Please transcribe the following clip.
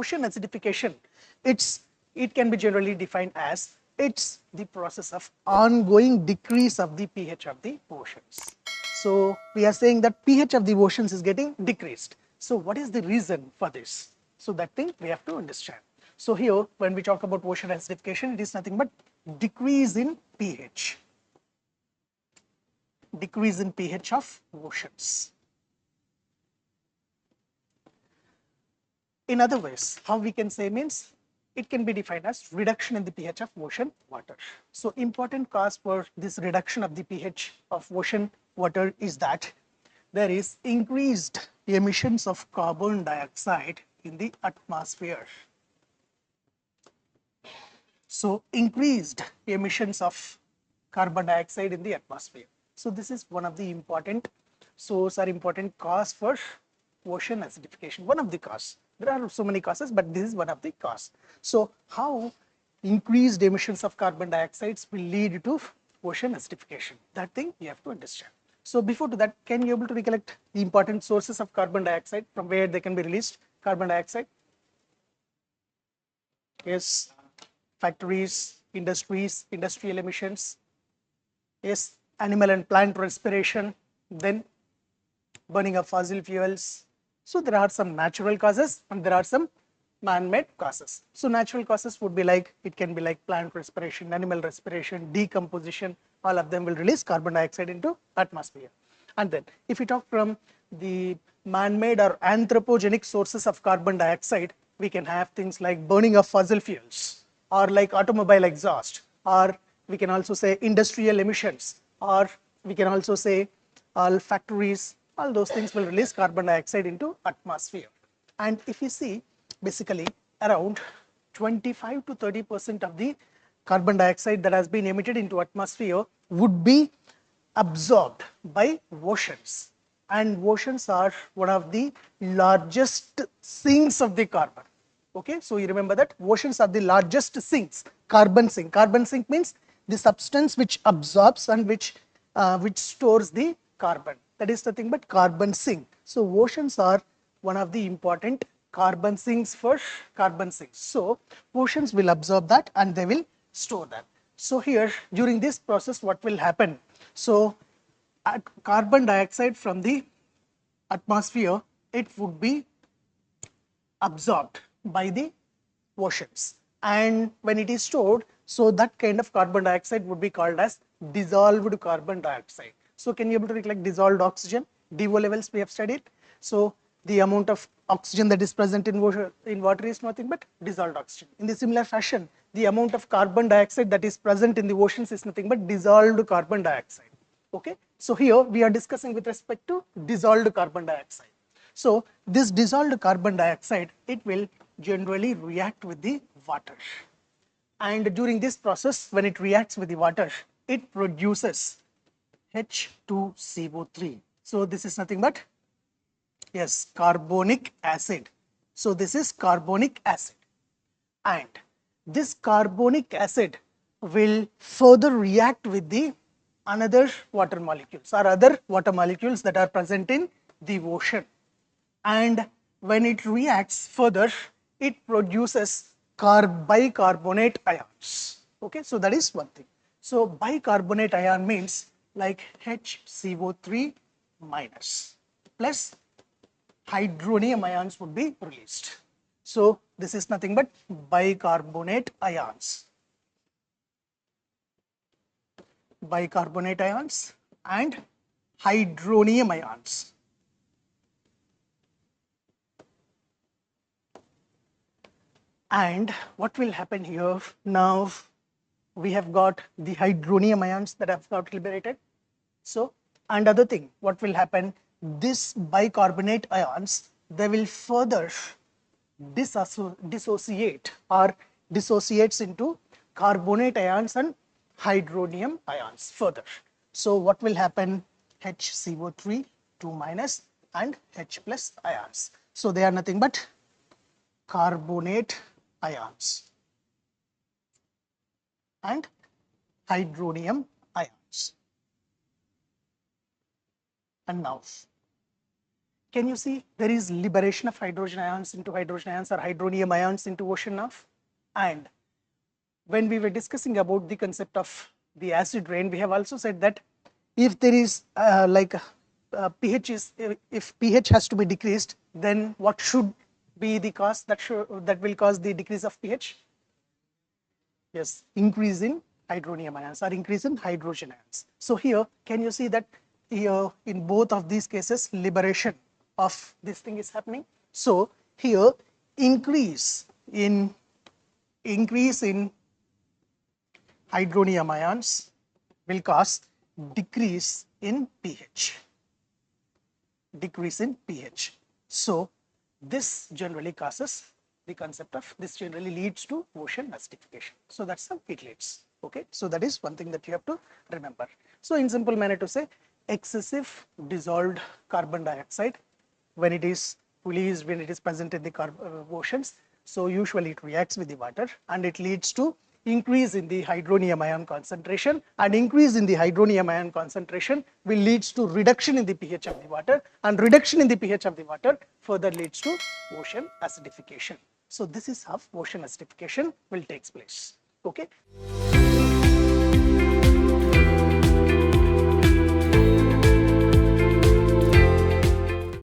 ocean acidification, it can be generally defined as it's the process of ongoing decrease of the pH of the oceans. So we are saying that pH of the oceans is getting decreased. So what is the reason for this? So that thing we have to understand. So here when we talk about ocean acidification, it is nothing but decrease in pH. Decrease in pH of oceans. In other ways, how we can say means it can be defined as reduction in the pH of ocean water. So important cause for this reduction of the pH of ocean water is that there is increased emissions of carbon dioxide in the atmosphere. So increased emissions of carbon dioxide in the atmosphere. So this is one of the important source or important cause for ocean acidification. One of the cause. There are so many causes, but this is one of the cause. So how increased emissions of carbon dioxide will lead to ocean acidification? That thing you have to understand. So before to that, can you able to recollect the important sources of carbon dioxide, from where they can be released? Carbon dioxide. Yes, factories, industries, industrial emissions. Yes, animal and plant respiration. Then burning of fossil fuels. So there are some natural causes and there are some man-made causes. So natural causes would be like, it can be like plant respiration, animal respiration, decomposition, all of them will release carbon dioxide into atmosphere. And then if we talk from the man-made or anthropogenic sources of carbon dioxide, we can have things like burning of fossil fuels, or like automobile exhaust, or we can also say industrial emissions, or we can also say all factories. All those things will release carbon dioxide into atmosphere. And if you see, basically around 25 to 30% of the carbon dioxide that has been emitted into atmosphere would be absorbed by oceans. And oceans are one of the largest sinks of the carbon. Okay, so you remember that oceans are the largest sinks. Carbon sink. Carbon sink means the substance which absorbs and which stores the carbon. That is nothing but carbon sink. So oceans are one of the important carbon sinks for carbon sinks. So oceans will absorb that and they will store that. So here during this process, what will happen? So carbon dioxide from the atmosphere, it would be absorbed by the oceans, and when it is stored, so that kind of carbon dioxide would be called as dissolved carbon dioxide. So can you able to recollect dissolved oxygen? DO levels we have studied. So the amount of oxygen that is present in water is nothing but dissolved oxygen. In the similar fashion, the amount of carbon dioxide that is present in the oceans is nothing but dissolved carbon dioxide. Okay, so here we are discussing with respect to dissolved carbon dioxide. So this dissolved carbon dioxide, it will generally react with the water. And during this process, when it reacts with the water, it produces H2CO3. So this is nothing but, yes, carbonic acid. So this is carbonic acid. And this carbonic acid will further react with the another water molecules or other water molecules that are present in the ocean. And when it reacts further, it produces bicarbonate ions. Okay, so that is one thing. So bicarbonate ion means like HCO3 minus plus hydronium ions would be released. So this is nothing but bicarbonate ions. Bicarbonate ions and hydronium ions. And what will happen here? Now we have got the hydronium ions that have got liberated. So, and other thing, what will happen? This bicarbonate ions, they will further dissociate or dissociates into carbonate ions and hydronium ions further. So what will happen? HCO3, 2 minus and H plus ions. So they are nothing but carbonate ions and hydronium ions. And now can you see there is liberation of hydrogen ions into hydrogen ions or hydronium ions into ocean now? And when we were discussing about the concept of the acid rain, we have also said that if there is pH is, if pH has to be decreased, then what should be the cause that will cause the decrease of pH? Yes, increase in hydronium ions or increase in hydrogen ions. So here, can you see that here in both of these cases, liberation of this thing is happening. So here, increase in hydronium ions will cause decrease in pH. Decrease in pH. So this generally causes the concept of, this generally leads to ocean acidification. So that's how it leads. Okay, so that is one thing that you have to remember. So in simple manner to say, excessive dissolved carbon dioxide, when it is released, when it is present in the oceans, so usually it reacts with the water and it leads to increase in the hydronium ion concentration, and increase in the hydronium ion concentration will leads to reduction in the pH of the water, and reduction in the pH of the water further leads to ocean acidification. So this is how ocean acidification will take place. Okay.